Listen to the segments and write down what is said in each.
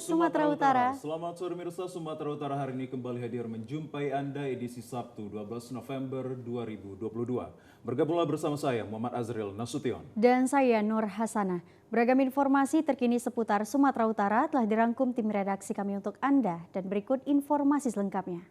Sumatera Utara. Selamat sore pemirsa, Sumatera Utara hari ini kembali hadir menjumpai Anda edisi Sabtu 12 November 2022. Bergabunglah bersama saya Muhammad Azril Nasution. Dan saya Nur Hasanah. Beragam informasi terkini seputar Sumatera Utara telah dirangkum tim redaksi kami untuk Anda. Dan berikut informasi selengkapnya.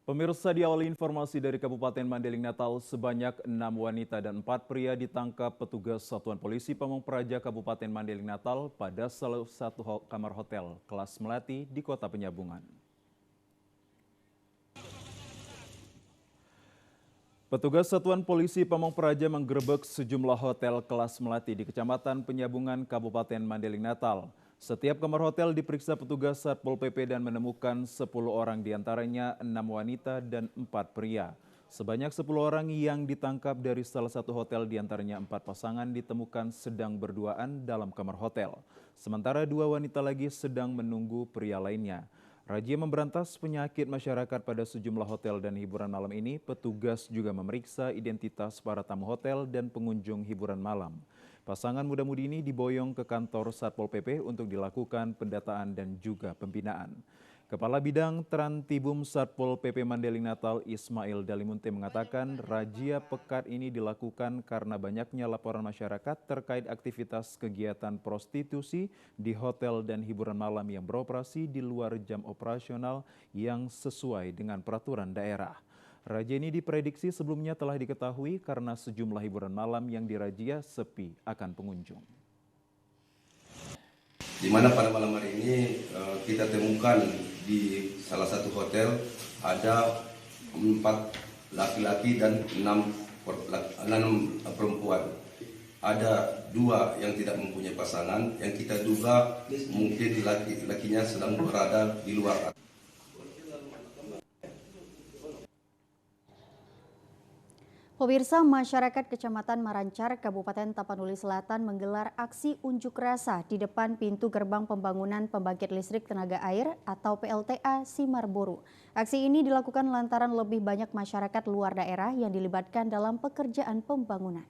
Pemirsa, diawali informasi dari Kabupaten Mandailing Natal, sebanyak 6 wanita dan 4 pria ditangkap petugas Satuan Polisi Pamong Praja Kabupaten Mandailing Natal pada salah satu kamar hotel kelas Melati di Kota Penyambungan. Petugas Satuan Polisi Pamong Praja menggerebek sejumlah hotel kelas Melati di Kecamatan Penyambungan Kabupaten Mandailing Natal. Setiap kamar hotel diperiksa petugas Satpol PP dan menemukan 10 orang, diantaranya 6 wanita dan 4 pria. Sebanyak 10 orang yang ditangkap dari salah satu hotel, diantaranya 4 pasangan ditemukan sedang berduaan dalam kamar hotel. Sementara 2 wanita lagi sedang menunggu pria lainnya. Razia memberantas penyakit masyarakat pada sejumlah hotel dan hiburan malam ini, petugas juga memeriksa identitas para tamu hotel dan pengunjung hiburan malam. Pasangan muda-mudi ini diboyong ke kantor Satpol PP untuk dilakukan pendataan dan juga pembinaan. Kepala Bidang Trantibum Satpol PP Mandailing Natal Ismail Dalimunte mengatakan razia pekat ini dilakukan karena banyaknya laporan masyarakat terkait aktivitas kegiatan prostitusi di hotel dan hiburan malam yang beroperasi di luar jam operasional yang sesuai dengan peraturan daerah. Razia ini diprediksi sebelumnya telah diketahui karena sejumlah hiburan malam yang dirazia sepi akan pengunjung. Di mana pada malam hari ini kita temukan di salah satu hotel ada 4 laki-laki dan 6 perempuan. Ada 2 yang tidak mempunyai pasangan yang kita duga mungkin laki-lakinya sedang berada di luar. Pemirsa, masyarakat Kecamatan Marancar, Kabupaten Tapanuli Selatan menggelar aksi unjuk rasa di depan pintu gerbang pembangunan pembangkit listrik tenaga air atau PLTA Simarboru. Aksi ini dilakukan lantaran lebih banyak masyarakat luar daerah yang dilibatkan dalam pekerjaan pembangunan.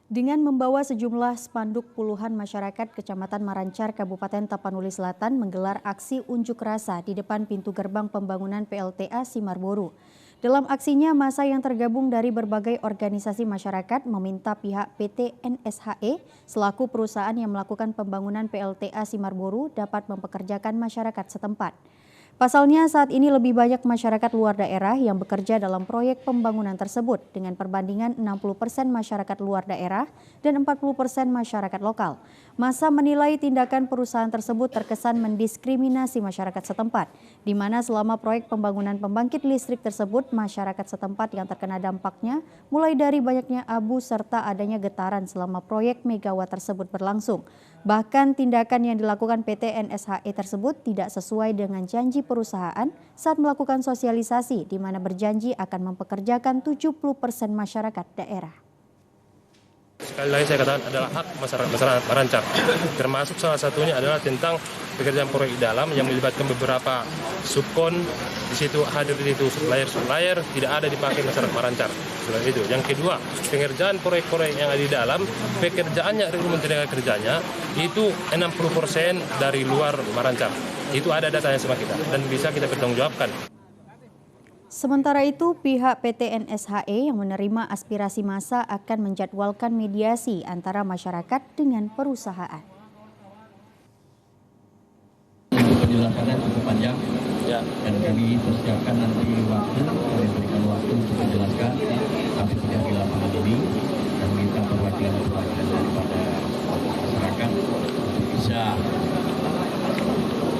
Dengan membawa sejumlah spanduk, puluhan masyarakat Kecamatan Marancar, Kabupaten Tapanuli Selatan menggelar aksi unjuk rasa di depan pintu gerbang pembangunan PLTA Simarboru. Dalam aksinya, massa yang tergabung dari berbagai organisasi masyarakat meminta pihak PT NSHE selaku perusahaan yang melakukan pembangunan PLTA Simarboru dapat mempekerjakan masyarakat setempat. Pasalnya saat ini lebih banyak masyarakat luar daerah yang bekerja dalam proyek pembangunan tersebut dengan perbandingan 60% masyarakat luar daerah dan 40% masyarakat lokal. Massa menilai tindakan perusahaan tersebut terkesan mendiskriminasi masyarakat setempat, di mana selama proyek pembangunan pembangkit listrik tersebut masyarakat setempat yang terkena dampaknya mulai dari banyaknya abu serta adanya getaran selama proyek megawatt tersebut berlangsung. Bahkan tindakan yang dilakukan PT NSHE tersebut tidak sesuai dengan janji perusahaan saat melakukan sosialisasi, di mana berjanji akan mempekerjakan 70% masyarakat daerah. Sekali lagi saya katakan adalah hak masyarakat Marancar, termasuk salah satunya adalah tentang pekerjaan proyek dalam yang melibatkan beberapa subkon. Di situ hadir di situ supplier tidak ada dipakai masyarakat Marancar. Selain itu, yang kedua, pengerjaan proyek-proyek yang ada di dalam pekerjaannya rekrutmen tenaga kerjanya itu 60% dari luar Marancar. Itu ada datanya sama kita dan bisa kita pertanggungjawabkan. Sementara itu, pihak PT NSHE yang menerima aspirasi massa akan menjadwalkan mediasi antara masyarakat dengan perusahaan. Penjelasannya cukup panjang Ya. dan kami persiapkan nanti berikan waktu untuk menjelaskan apa yang di lapangan ini dan minta perwakilan daripada masyarakat untuk bisa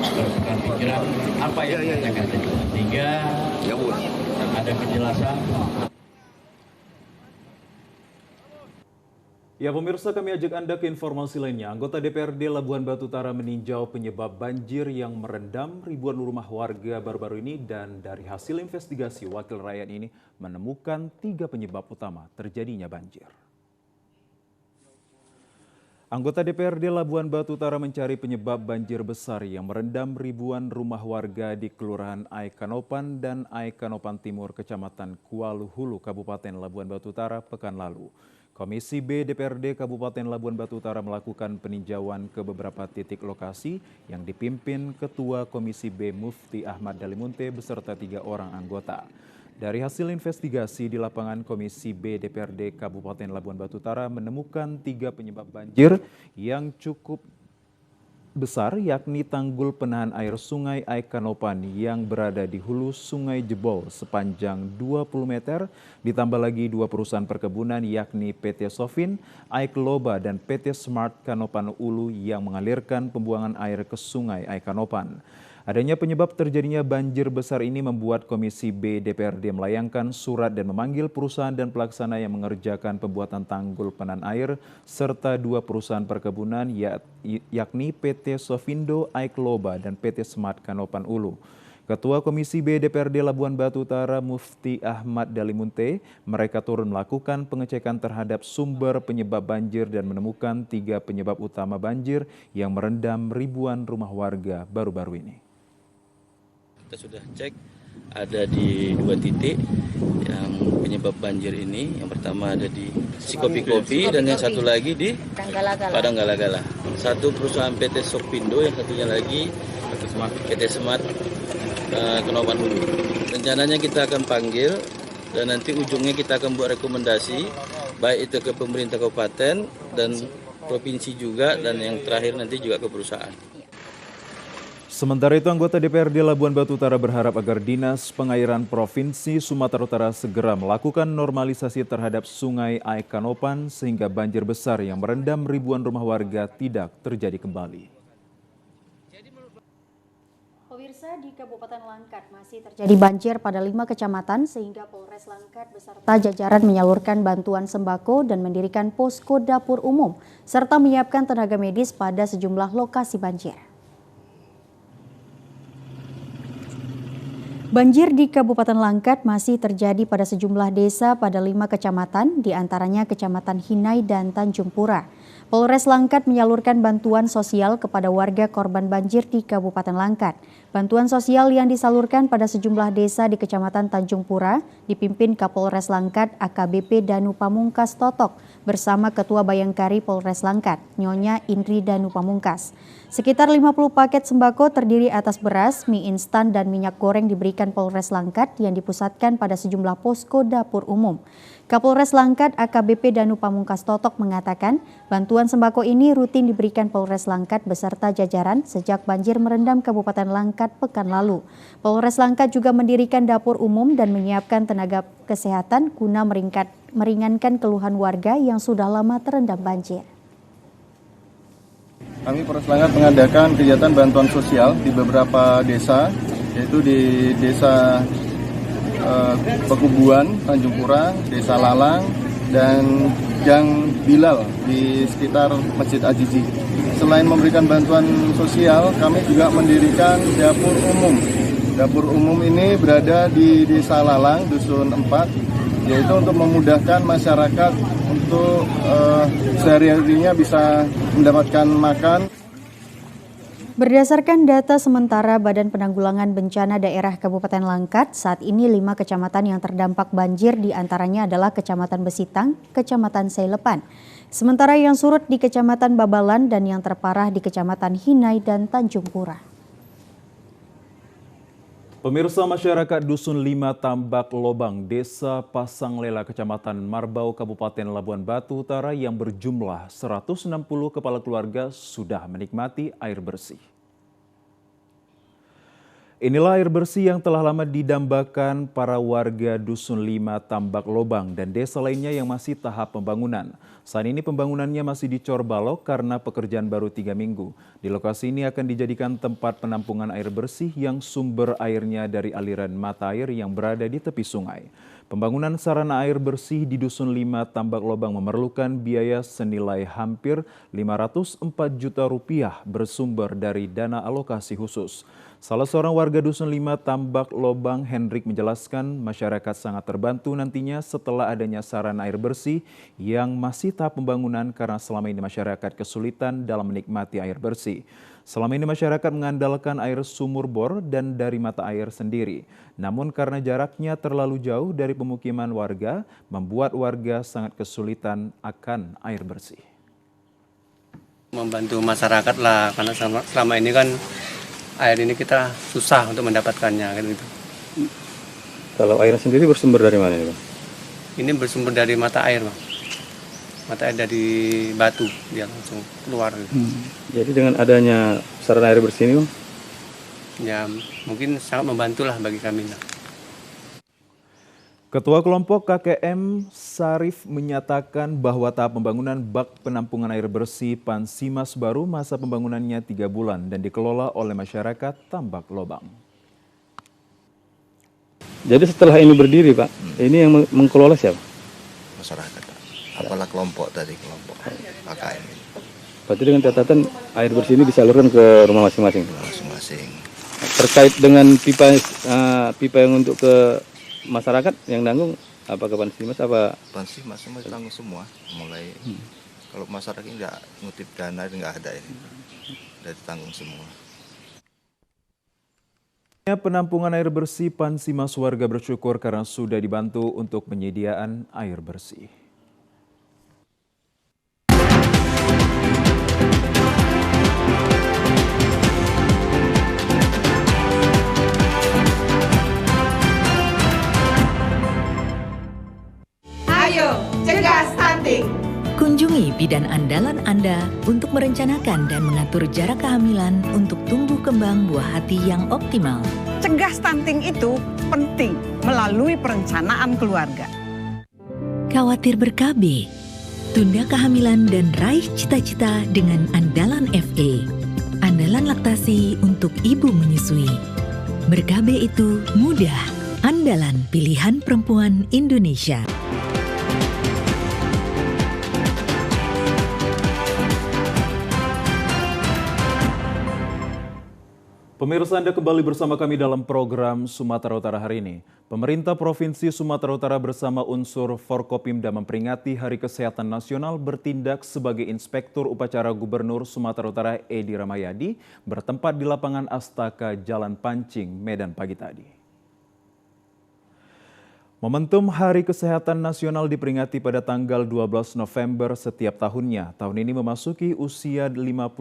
bertukar pikiran apa yang kita katakan sehingga ada kejelasan. Ya pemirsa, kami ajak Anda ke informasi lainnya. Anggota DPRD Labuhan Batu Utara meninjau penyebab banjir yang merendam ribuan rumah warga baru-baru ini, dan dari hasil investigasi wakil rakyat ini menemukan 3 penyebab utama terjadinya banjir. Anggota DPRD Labuan Batu Utara mencari penyebab banjir besar yang merendam ribuan rumah warga di Kelurahan Aikanopan dan Aikanopan Timur, Kecamatan Kualu Hulu, Kabupaten Labuan Batu Utara pekan lalu. Komisi B DPRD Kabupaten Labuan Batu Utara melakukan peninjauan ke beberapa titik lokasi yang dipimpin Ketua Komisi B Mufti Ahmad Dalimunte beserta 3 orang anggota. Dari hasil investigasi di lapangan, Komisi B DPRD Kabupaten Labuan Batu Utara menemukan 3 penyebab banjir yang cukup besar, yakni tanggul penahan air Sungai Aikanopan yang berada di hulu Sungai Jebol sepanjang 20 meter, ditambah lagi 2 perusahaan perkebunan yakni PT Sofin, Aikloba, dan PT Smart Kanopan Ulu yang mengalirkan pembuangan air ke Sungai Aikanopan. Adanya penyebab terjadinya banjir besar ini membuat Komisi B DPRD melayangkan surat dan memanggil perusahaan dan pelaksana yang mengerjakan pembuatan tanggul penahan air serta 2 perusahaan perkebunan yakni PT Sofindo, Aikloba, dan PT Smart Kanopan Ulu. Ketua Komisi B DPRD Labuan Batu Utara Mufti Ahmad Dalimunte, mereka turun melakukan pengecekan terhadap sumber penyebab banjir dan menemukan 3 penyebab utama banjir yang merendam ribuan rumah warga baru-baru ini. Kita sudah cek ada di 2 titik yang penyebab banjir ini. Yang pertama ada di Sikopi dan yang satu lagi di Padang Galagala. Satu perusahaan PT Sopindo, yang satunya lagi PT Smart Kanopan Hulu. Rencananya kita akan panggil dan nanti ujungnya kita akan buat rekomendasi baik itu ke pemerintah kabupaten dan provinsi juga, dan yang terakhir nanti juga ke perusahaan. Sementara itu, anggota DPRD Labuan Batu Utara berharap agar Dinas Pengairan Provinsi Sumatera Utara segera melakukan normalisasi terhadap Sungai Aikanopan sehingga banjir besar yang merendam ribuan rumah warga tidak terjadi kembali. Pemirsa, di Kabupaten Langkat masih terjadi banjir pada 5 kecamatan sehingga Polres Langkat beserta jajaran menyalurkan bantuan sembako dan mendirikan posko dapur umum serta menyiapkan tenaga medis pada sejumlah lokasi banjir. Banjir di Kabupaten Langkat masih terjadi pada sejumlah desa pada 5 kecamatan, diantaranya Kecamatan Hinai dan Tanjung Pura. Polres Langkat menyalurkan bantuan sosial kepada warga korban banjir di Kabupaten Langkat. Bantuan sosial yang disalurkan pada sejumlah desa di Kecamatan Tanjung Pura dipimpin Kapolres Langkat AKBP Danu Pamungkas Totok bersama Ketua Bayangkari Polres Langkat, Nyonya Indri Danu Pamungkas. Sekitar 50 paket sembako terdiri atas beras, mie instan, dan minyak goreng diberikan Polres Langkat yang dipusatkan pada sejumlah posko dapur umum. Kapolres Langkat AKBP Danu Pamungkas Totok mengatakan bantuan sembako ini rutin diberikan Polres Langkat beserta jajaran sejak banjir merendam Kabupaten Langkat pekan lalu. Polres Langkat juga mendirikan dapur umum dan menyiapkan tenaga kesehatan guna meringankan keluhan warga yang sudah lama terendam banjir. Kami Polres Langkat mengadakan kegiatan bantuan sosial di beberapa desa, yaitu di Desa Pekubuan, Tanjung Pura, Desa Lalang, dan Gang Bilal di sekitar Masjid Azizi. Selain memberikan bantuan sosial, kami juga mendirikan dapur umum. Dapur umum ini berada di Desa Lalang, Dusun 4, yaitu untuk memudahkan masyarakat untuk sehari-harinya bisa mendapatkan makan. Berdasarkan data sementara Badan Penanggulangan Bencana Daerah Kabupaten Langkat, saat ini 5 kecamatan yang terdampak banjir diantaranya adalah Kecamatan Besitang, Kecamatan Seilepan. Sementara yang surut di Kecamatan Babalan dan yang terparah di Kecamatan Hinai dan Tanjung Pura. Pemirsa, masyarakat Dusun 5 Tambak Lobang, Desa Pasanglela, Kecamatan Marbau, Kabupaten Labuan Batu Utara yang berjumlah 160 kepala keluarga sudah menikmati air bersih. Inilah air bersih yang telah lama didambakan para warga Dusun 5 Tambak Lobang dan desa lainnya yang masih tahap pembangunan. Saat ini pembangunannya masih dicor balok karena pekerjaan baru 3 minggu. Di lokasi ini akan dijadikan tempat penampungan air bersih yang sumber airnya dari aliran mata air yang berada di tepi sungai. Pembangunan sarana air bersih di Dusun 5 Tambak Lobang memerlukan biaya senilai hampir Rp504 juta bersumber dari dana alokasi khusus. Salah seorang warga Dusun 5 Tambak Lobang, Hendrik, menjelaskan masyarakat sangat terbantu nantinya setelah adanya sarana air bersih yang masih tahap pembangunan karena selama ini masyarakat kesulitan dalam menikmati air bersih. Selama ini masyarakat mengandalkan air sumur bor dan dari mata air sendiri. Namun karena jaraknya terlalu jauh dari pemukiman warga, membuat warga sangat kesulitan akan air bersih. Membantu masyarakat lah, karena selama ini kan air ini kita susah untuk mendapatkannya kan gitu. Kalau air sendiri bersumber dari mana Bang? Ini bersumber dari mata air Bang. Mata air dari batu, dia langsung keluar gitu. Jadi dengan adanya sarana air bersih ini Bang? Ya mungkin sangat membantu lah bagi kami lah. Ketua kelompok KKM Sarif menyatakan bahwa tahap pembangunan bak penampungan air bersih Pansimas baru masa pembangunannya 3 bulan dan dikelola oleh masyarakat Tambak Lobang. Jadi setelah ini berdiri Pak, ini yang mengelola siapa? Masyarakat, apalah kelompok dari kelompok KKM ini. Berarti dengan catatan air bersih ini disalurkan ke rumah masing-masing? Masing-masing. Terkait dengan pipa yang untuk ke masyarakat yang nanggung apa ke Pansimas apa? Pansimas semua tanggung semua, mulai kalau masyarakat ini nggak ngutip dana nggak ada ini, udah ditanggung semua. Penampungan air bersih Pansimas, warga bersyukur karena sudah dibantu untuk penyediaan air bersih. Cegah stunting. Kunjungi bidan andalan Anda untuk merencanakan dan mengatur jarak kehamilan untuk tumbuh kembang buah hati yang optimal. Cegah stunting itu penting melalui perencanaan keluarga. Khawatir ber-KB? Tunda kehamilan dan raih cita-cita dengan Andalan FE. Andalan laktasi untuk ibu menyusui. Ber-KB itu mudah. Andalan pilihan perempuan Indonesia. Pemirsa, Anda kembali bersama kami dalam program Sumatera Utara hari ini. Pemerintah Provinsi Sumatera Utara bersama unsur Forkopimda memperingati Hari Kesehatan Nasional bertindak sebagai Inspektur Upacara Gubernur Sumatera Utara Edi Rahmayadi bertempat di lapangan Astaka Jalan Pancing, Medan pagi tadi. Momentum Hari Kesehatan Nasional diperingati pada tanggal 12 November setiap tahunnya. Tahun ini memasuki usia 58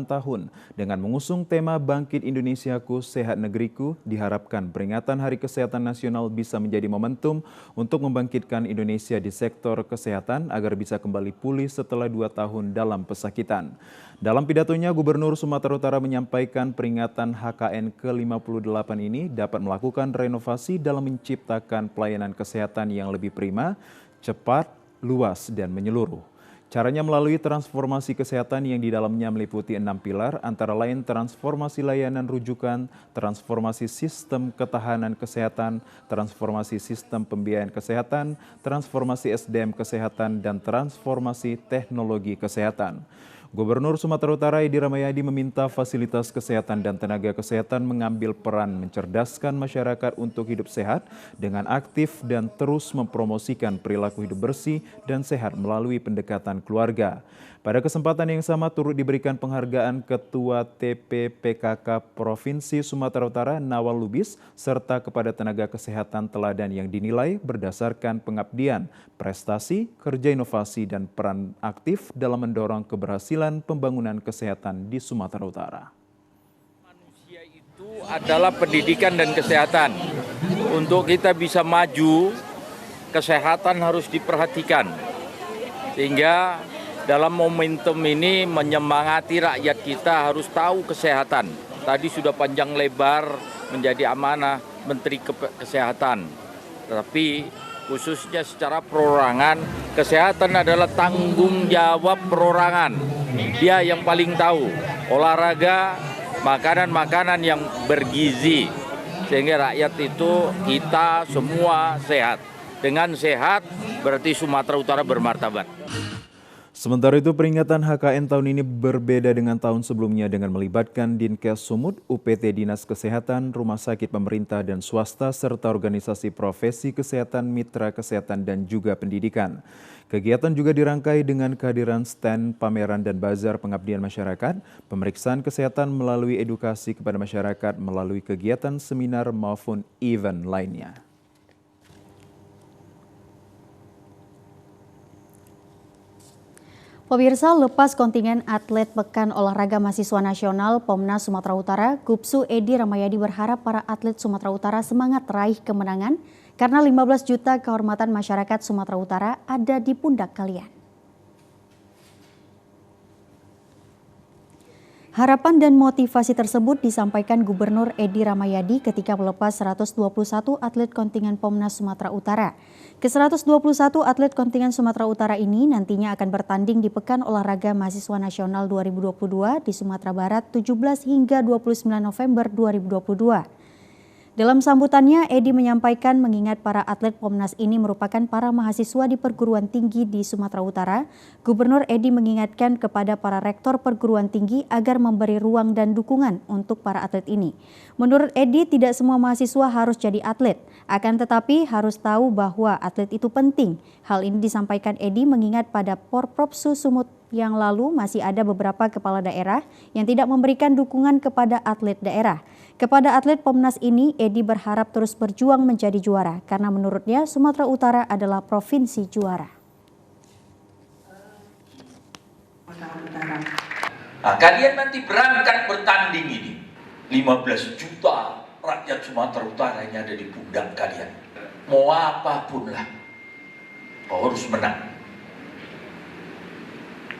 tahun. Dengan mengusung tema Bangkit Indonesiaku, Sehat Negeriku, diharapkan peringatan Hari Kesehatan Nasional bisa menjadi momentum untuk membangkitkan Indonesia di sektor kesehatan agar bisa kembali pulih setelah 2 tahun dalam pesakitan. Dalam pidatonya, Gubernur Sumatera Utara menyampaikan peringatan HKN ke-58 ini dapat melakukan renovasi dalam menciptakan pelayanan kesehatan yang lebih prima, cepat, luas, dan menyeluruh. Caranya melalui transformasi kesehatan yang di dalamnya meliputi 6 pilar, antara lain transformasi layanan rujukan, transformasi sistem ketahanan kesehatan, transformasi sistem pembiayaan kesehatan, transformasi SDM kesehatan, dan transformasi teknologi kesehatan. Gubernur Sumatera Utara Edi Rahmayadi meminta fasilitas kesehatan dan tenaga kesehatan mengambil peran mencerdaskan masyarakat untuk hidup sehat dengan aktif dan terus mempromosikan perilaku hidup bersih dan sehat melalui pendekatan keluarga. Pada kesempatan yang sama turut diberikan penghargaan Ketua TPPKK Provinsi Sumatera Utara Nawal Lubis serta kepada tenaga kesehatan teladan yang dinilai berdasarkan pengabdian, prestasi, kerja inovasi, dan peran aktif dalam mendorong keberhasilan pembangunan kesehatan di Sumatera Utara. Manusia itu adalah pendidikan dan kesehatan. Untuk kita bisa maju, kesehatan harus diperhatikan. Sehingga dalam momentum ini menyemangati rakyat kita harus tahu kesehatan. Tadi sudah panjang lebar menjadi amanah Menteri Kesehatan. Tapi khususnya secara perorangan, kesehatan adalah tanggung jawab perorangan. Dia yang paling tahu olahraga, makanan-makanan yang bergizi. Sehingga rakyat itu kita semua sehat. Dengan sehat berarti Sumatera Utara bermartabat. Sementara itu peringatan HKN tahun ini berbeda dengan tahun sebelumnya dengan melibatkan Dinkes Sumut, UPT Dinas Kesehatan, Rumah Sakit Pemerintah dan Swasta, serta organisasi profesi kesehatan, mitra kesehatan dan juga pendidikan. Kegiatan juga dirangkai dengan kehadiran stand, pameran dan bazar pengabdian masyarakat, pemeriksaan kesehatan melalui edukasi kepada masyarakat melalui kegiatan seminar maupun event lainnya. Pemirsa, lepas kontingen atlet Pekan Olahraga Mahasiswa Nasional Pomnas Sumatera Utara, Gubsu Edi Ramayadi berharap para atlet Sumatera Utara semangat raih kemenangan karena 15 juta kehormatan masyarakat Sumatera Utara ada di pundak kalian. Harapan dan motivasi tersebut disampaikan Gubernur Edi Ramayadi ketika melepas 121 atlet kontingen Pomnas Sumatera Utara. Ke-121 atlet kontingen Sumatera Utara ini nantinya akan bertanding di Pekan Olahraga Mahasiswa Nasional 2022 di Sumatera Barat 17 hingga 29 November 2022. Dalam sambutannya, Edi menyampaikan mengingat para atlet Pomnas ini merupakan para mahasiswa di perguruan tinggi di Sumatera Utara, Gubernur Edi mengingatkan kepada para rektor perguruan tinggi agar memberi ruang dan dukungan untuk para atlet ini. Menurut Edi, tidak semua mahasiswa harus jadi atlet, akan tetapi harus tahu bahwa atlet itu penting. Hal ini disampaikan Edi mengingat pada Porprov Sumut yang lalu masih ada beberapa kepala daerah yang tidak memberikan dukungan kepada atlet daerah. Kepada atlet Pomnas ini, Edi berharap terus berjuang menjadi juara karena menurutnya Sumatera Utara adalah provinsi juara. Nah, kalian nanti berangkat bertanding ini, 15 juta rakyat Sumatera Utara yang ada di pundak kalian. Mau apapun lah, kau harus menang.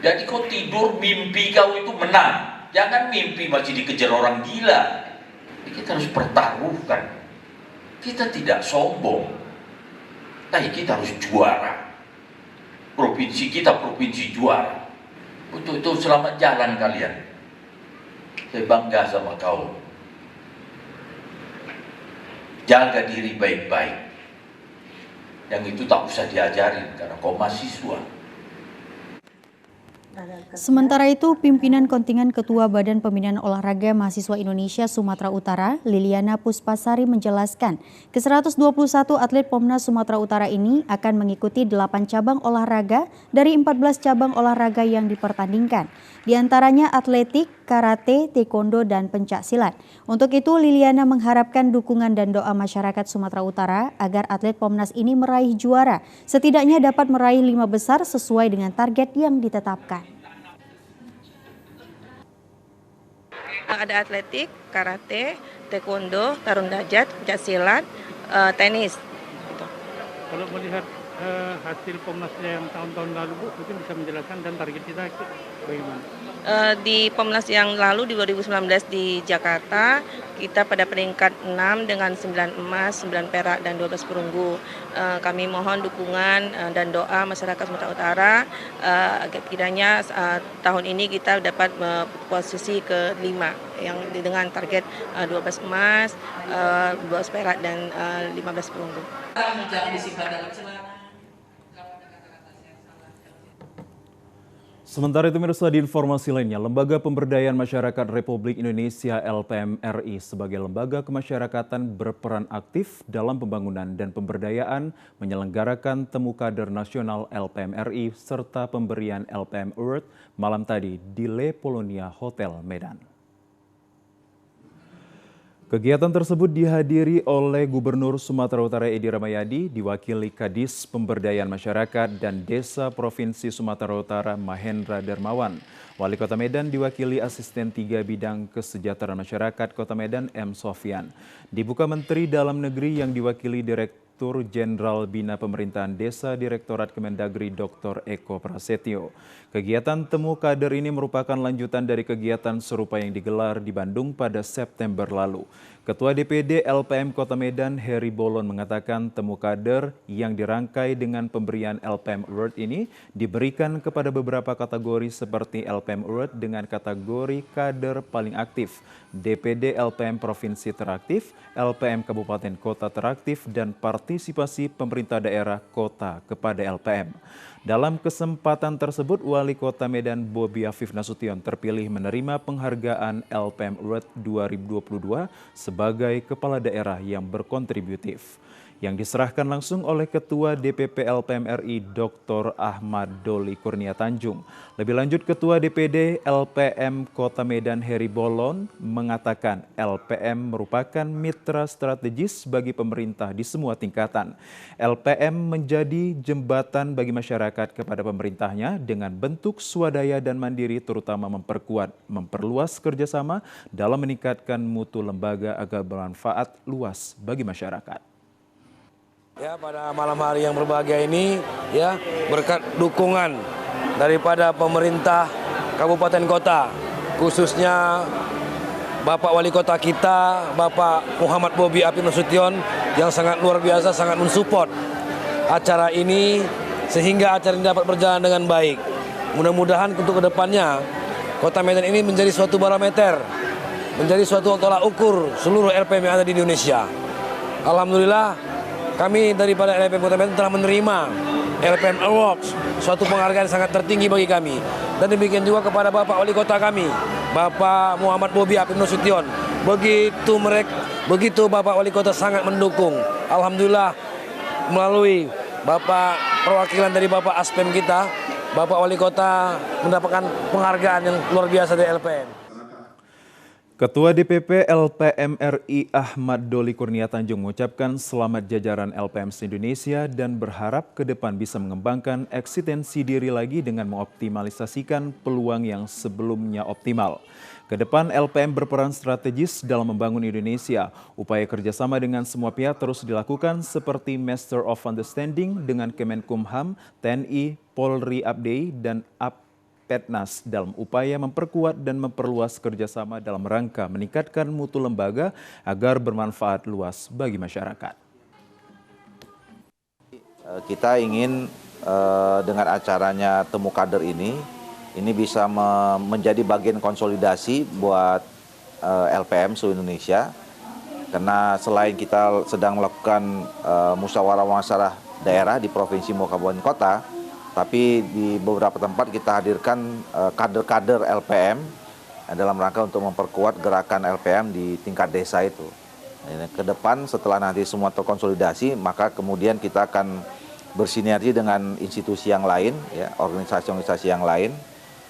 Jadi kau tidur mimpi kau itu menang. Jangan mimpi masih dikejar orang gila. Kita harus pertaruhkan. Kita tidak sombong. Tapi kita harus juara. Provinsi kita provinsi juara. Untuk itu selamat jalan kalian. Saya bangga sama kau. Jaga diri baik-baik. Yang itu tak usah diajarin karena kau mahasiswa. Sementara itu, pimpinan kontingen Ketua Badan Pembinaan Olahraga Mahasiswa Indonesia Sumatera Utara, Liliana Puspasari menjelaskan, ke-121 atlet Pomnas Sumatera Utara ini akan mengikuti 8 cabang olahraga dari 14 cabang olahraga yang dipertandingkan. Di antaranya atletik, karate, taekwondo, dan pencak silat. Untuk itu, Liliana mengharapkan dukungan dan doa masyarakat Sumatera Utara agar atlet Pomnas ini meraih juara, setidaknya dapat meraih 5 besar sesuai dengan target yang ditetapkan. Ada atletik, karate, taekwondo, tarung derajat, pencak silat, tenis. Gitu. Kalau melihat hasil Pomnas yang tahun-tahun lalu, Bu, mungkin bisa menjelaskan dan target kita bagaimana? Di Pomnas yang lalu di 2019 di Jakarta, kita pada peringkat 6 dengan 9 emas, 9 perak, dan 12 perunggu. Kami mohon dukungan dan doa masyarakat Sumatera Utara agar kiranya tahun ini kita dapat posisi ke-5 yang dengan target 12 emas, 12 perak, dan 15 perunggu. Sementara itu, mirsa, di informasi lainnya, Lembaga Pemberdayaan Masyarakat Republik Indonesia LPM RI sebagai lembaga kemasyarakatan berperan aktif dalam pembangunan dan pemberdayaan menyelenggarakan Temu Kader Nasional LPM RI serta pemberian LPM Award malam tadi di Le Polonia Hotel Medan. Kegiatan tersebut dihadiri oleh Gubernur Sumatera Utara Edi Ramayadi, diwakili Kadis Pemberdayaan Masyarakat dan Desa Provinsi Sumatera Utara Mahendra Darmawan. Wali Kota Medan diwakili Asisten 3 Bidang Kesejahteraan Masyarakat Kota Medan M. Sofyan. Dibuka Menteri Dalam Negeri yang diwakili Direktur Jenderal Bina Pemerintahan Desa Direktorat Kemendagri Dr. Eko Prasetyo. Kegiatan Temu Kader ini merupakan lanjutan dari kegiatan serupa yang digelar di Bandung pada September lalu. Ketua DPD LPM Kota Medan Heri Bolon mengatakan Temu Kader yang dirangkai dengan pemberian LPM Award ini diberikan kepada beberapa kategori seperti LPM Award dengan kategori kader paling aktif, DPD LPM Provinsi Teraktif, LPM Kabupaten Kota Teraktif, dan Partai partisipasi pemerintah daerah kota kepada LPM. Dalam kesempatan tersebut, Wali Kota Medan Bobi Afif Nasution terpilih menerima penghargaan LPM Award 2022 sebagai kepala daerah yang berkontributif, yang diserahkan langsung oleh Ketua DPP LPM RI Dr. Ahmad Doli Kurnia Tanjung. Lebih lanjut, Ketua DPD LPM Kota Medan Heri Bolon mengatakan LPM merupakan mitra strategis bagi pemerintah di semua tingkatan. LPM menjadi jembatan bagi masyarakat kepada pemerintahnya dengan bentuk swadaya dan mandiri, terutama memperluas kerjasama dalam meningkatkan mutu lembaga agar bermanfaat luas bagi masyarakat. Ya, pada malam hari yang berbahagia ini, ya, berkat dukungan daripada pemerintah kabupaten kota, khususnya Bapak Wali Kota kita, Bapak Muhammad Bobi Afif Nasution, yang sangat luar biasa, sangat mensupport acara ini sehingga acara ini dapat berjalan dengan baik. Mudah-mudahan untuk kedepannya Kota Medan ini menjadi suatu barometer, menjadi suatu tolak ukur seluruh LPM yang ada di Indonesia. Alhamdulillah, kami daripada LPM Kota Medan telah menerima LPM Awards, suatu penghargaan sangat tertinggi bagi kami. Dan demikian juga kepada Bapak Wali Kota kami, Bapak Muhammad Bobi Afif Nasution. Begitu Bapak Wali Kota sangat mendukung. Alhamdulillah, melalui Bapak perwakilan dari Bapak Aspem kita, Bapak Wali Kota mendapatkan penghargaan yang luar biasa dari LPM. Ketua DPP LPM RI Ahmad Doli Kurnia Tanjung mengucapkan selamat jajaran LPM se-Indonesia dan berharap ke depan bisa mengembangkan eksistensi diri lagi dengan mengoptimalisasikan peluang yang sebelumnya optimal. Ke depan LPM berperan strategis dalam membangun Indonesia. Upaya kerjasama dengan semua pihak terus dilakukan seperti Master of Understanding dengan Kemenkumham, TNI, Polri Abdei, dan Petnas dalam upaya memperkuat dan memperluas kerjasama dalam rangka meningkatkan mutu lembaga agar bermanfaat luas bagi masyarakat. Kita ingin dengan acaranya Temu Kader ini bisa menjadi bagian konsolidasi buat LPM seluruh Indonesia. Karena selain kita sedang melakukan musyawarah muasyarah daerah di provinsi maupun kabupaten kota, tapi di beberapa tempat kita hadirkan kader-kader LPM dalam rangka untuk memperkuat gerakan LPM di tingkat desa itu. Ke depan setelah nanti semua terkonsolidasi, maka kemudian kita akan bersinergi dengan institusi yang lain, ya, organisasi-organisasi yang lain.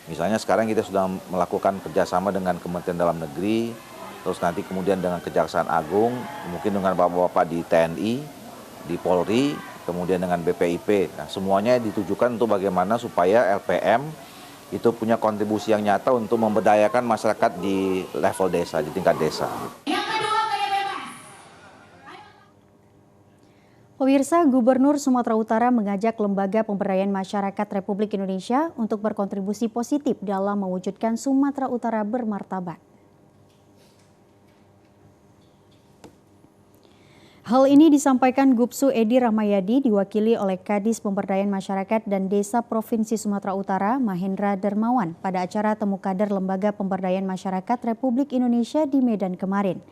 Misalnya sekarang kita sudah melakukan kerjasama dengan Kementerian Dalam Negeri, terus nanti kemudian dengan Kejaksaan Agung, mungkin dengan bapak-bapak di TNI, di Polri, kemudian dengan BPIP. Nah, semuanya ditujukan untuk bagaimana supaya LPM itu punya kontribusi yang nyata untuk memberdayakan masyarakat di level desa, di tingkat desa. Pemirsa, Gubernur Sumatera Utara mengajak Lembaga Pemberdayaan Masyarakat Republik Indonesia untuk berkontribusi positif dalam mewujudkan Sumatera Utara bermartabat. Hal ini disampaikan Gubsu Edi Rahmayadi diwakili oleh Kadis Pemberdayaan Masyarakat dan Desa Provinsi Sumatera Utara Mahendra Dermawan pada acara Temu Kader Lembaga Pemberdayaan Masyarakat Republik Indonesia di Medan kemarin.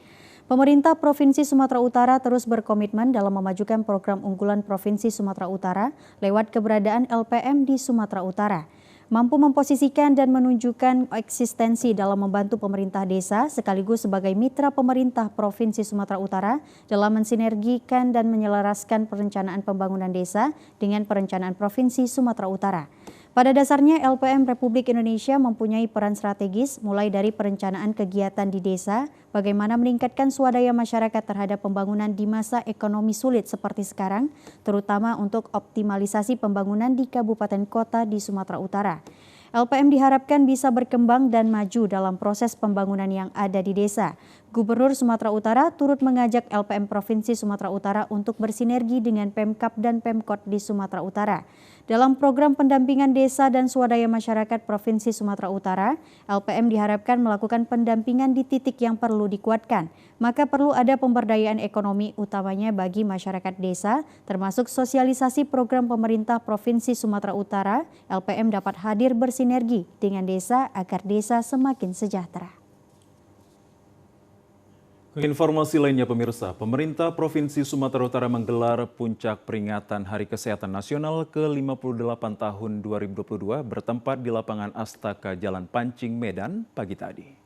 Pemerintah Provinsi Sumatera Utara terus berkomitmen dalam memajukan program unggulan Provinsi Sumatera Utara lewat keberadaan LPM di Sumatera Utara. Mampu memposisikan dan menunjukkan eksistensi dalam membantu pemerintah desa sekaligus sebagai mitra pemerintah Provinsi Sumatera Utara dalam mensinergikan dan menyelaraskan perencanaan pembangunan desa dengan perencanaan Provinsi Sumatera Utara. Pada dasarnya LPM Republik Indonesia mempunyai peran strategis mulai dari perencanaan kegiatan di desa, bagaimana meningkatkan swadaya masyarakat terhadap pembangunan di masa ekonomi sulit seperti sekarang, terutama untuk optimalisasi pembangunan di kabupaten kota di Sumatera Utara. LPM diharapkan bisa berkembang dan maju dalam proses pembangunan yang ada di desa. Gubernur Sumatera Utara turut mengajak LPM Provinsi Sumatera Utara untuk bersinergi dengan Pemkab dan Pemkot di Sumatera Utara. Dalam program pendampingan desa dan swadaya masyarakat Provinsi Sumatera Utara, LPM diharapkan melakukan pendampingan di titik yang perlu dikuatkan. Maka perlu ada pemberdayaan ekonomi utamanya bagi masyarakat desa, termasuk sosialisasi program pemerintah Provinsi Sumatera Utara. LPM dapat hadir bersinergi dengan desa agar desa semakin sejahtera. Informasi lainnya pemirsa, pemerintah Provinsi Sumatera Utara menggelar puncak peringatan Hari Kesehatan Nasional ke-58 tahun 2022 bertempat di lapangan Astaka Jalan Pancing, Medan pagi tadi.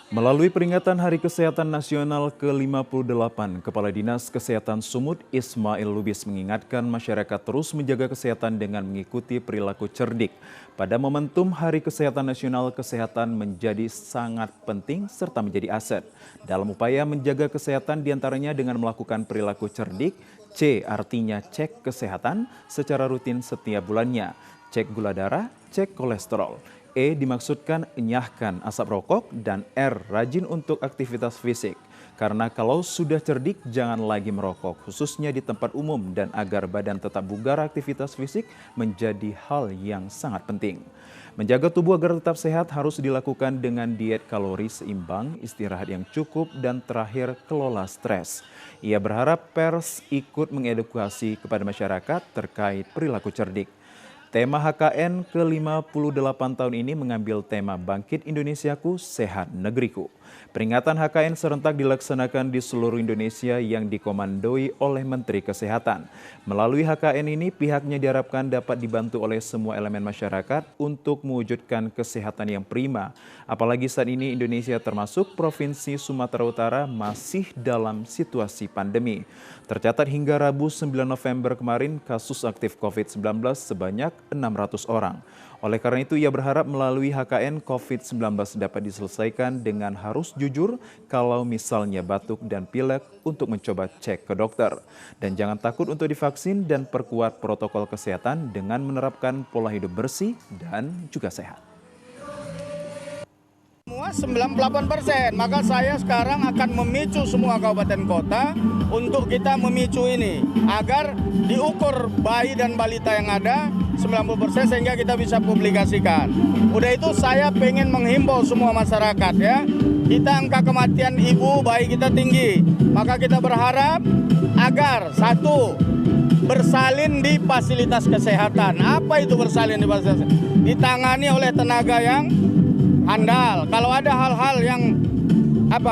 Melalui peringatan Hari Kesehatan Nasional ke-58, Kepala Dinas Kesehatan Sumut Ismail Lubis mengingatkan masyarakat terus menjaga kesehatan dengan mengikuti perilaku cerdik. Pada momentum Hari Kesehatan Nasional, kesehatan menjadi sangat penting serta menjadi aset. Dalam upaya menjaga kesehatan diantaranya dengan melakukan perilaku cerdik, C artinya cek kesehatan secara rutin setiap bulannya, cek gula darah, cek kolesterol. E dimaksudkan enyahkan asap rokok, dan R rajin untuk aktivitas fisik. Karena kalau sudah cerdik jangan lagi merokok, khususnya di tempat umum, dan agar badan tetap bugar aktivitas fisik menjadi hal yang sangat penting. Menjaga tubuh agar tetap sehat harus dilakukan dengan diet kalori seimbang, istirahat yang cukup, dan terakhir kelola stres. Ia berharap pers ikut mengedukasi kepada masyarakat terkait perilaku cerdik. Tema HKN ke-58 tahun ini mengambil tema Bangkit Indonesiaku, Sehat Negeriku. Peringatan HKN serentak dilaksanakan di seluruh Indonesia yang dikomandoi oleh Menteri Kesehatan. Melalui HKN ini pihaknya diharapkan dapat dibantu oleh semua elemen masyarakat untuk mewujudkan kesehatan yang prima. Apalagi saat ini Indonesia termasuk Provinsi Sumatera Utara masih dalam situasi pandemi. Tercatat hingga Rabu 9 November kemarin kasus aktif COVID-19 sebanyak 600 orang. Oleh karena itu, ia berharap melalui HKN COVID-19 dapat diselesaikan dengan harus jujur kalau misalnya batuk dan pilek untuk mencoba cek ke dokter. Dan jangan takut untuk divaksin dan perkuat protokol kesehatan dengan menerapkan pola hidup bersih dan juga sehat. Semua 98%, maka saya sekarang akan memicu semua kabupaten kota untuk kita memicu ini agar diukur bayi dan balita yang ada 90% sehingga kita bisa publikasikan. Udah itu saya pengen menghimbau semua masyarakat ya, kita angka kematian ibu bayi kita tinggi, maka kita berharap agar satu, bersalin di fasilitas kesehatan. Apa itu bersalin di fasilitas kesehatan? Ditangani oleh tenaga yang handal. Kalau ada hal-hal yang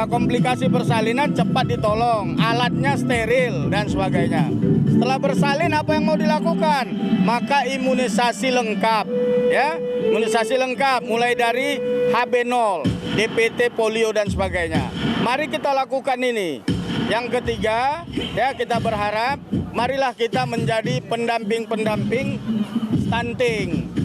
komplikasi persalinan cepat ditolong, alatnya steril dan sebagainya. Setelah bersalin apa yang mau dilakukan? Maka imunisasi lengkap, ya, imunisasi lengkap mulai dari HB0, DPT, polio dan sebagainya. Mari kita lakukan ini. Yang ketiga, ya kita berharap marilah kita menjadi pendamping-pendamping stunting.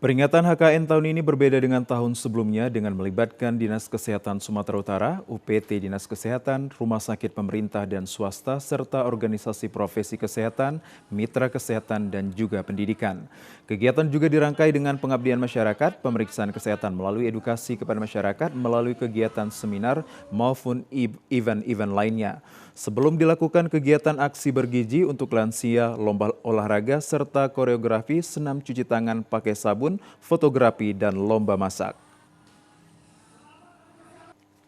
Peringatan HKN tahun ini berbeda dengan tahun sebelumnya dengan melibatkan Dinas Kesehatan Sumatera Utara, UPT Dinas Kesehatan, Rumah Sakit Pemerintah dan Swasta, serta organisasi profesi kesehatan, mitra kesehatan, dan juga pendidikan. Kegiatan juga dirangkai dengan pengabdian masyarakat, pemeriksaan kesehatan melalui edukasi kepada masyarakat, melalui kegiatan seminar maupun event-event lainnya. Sebelum dilakukan kegiatan aksi bergizi untuk lansia, lomba olahraga, serta koreografi, senam cuci tangan pakai sabun, fotografi, dan lomba masak.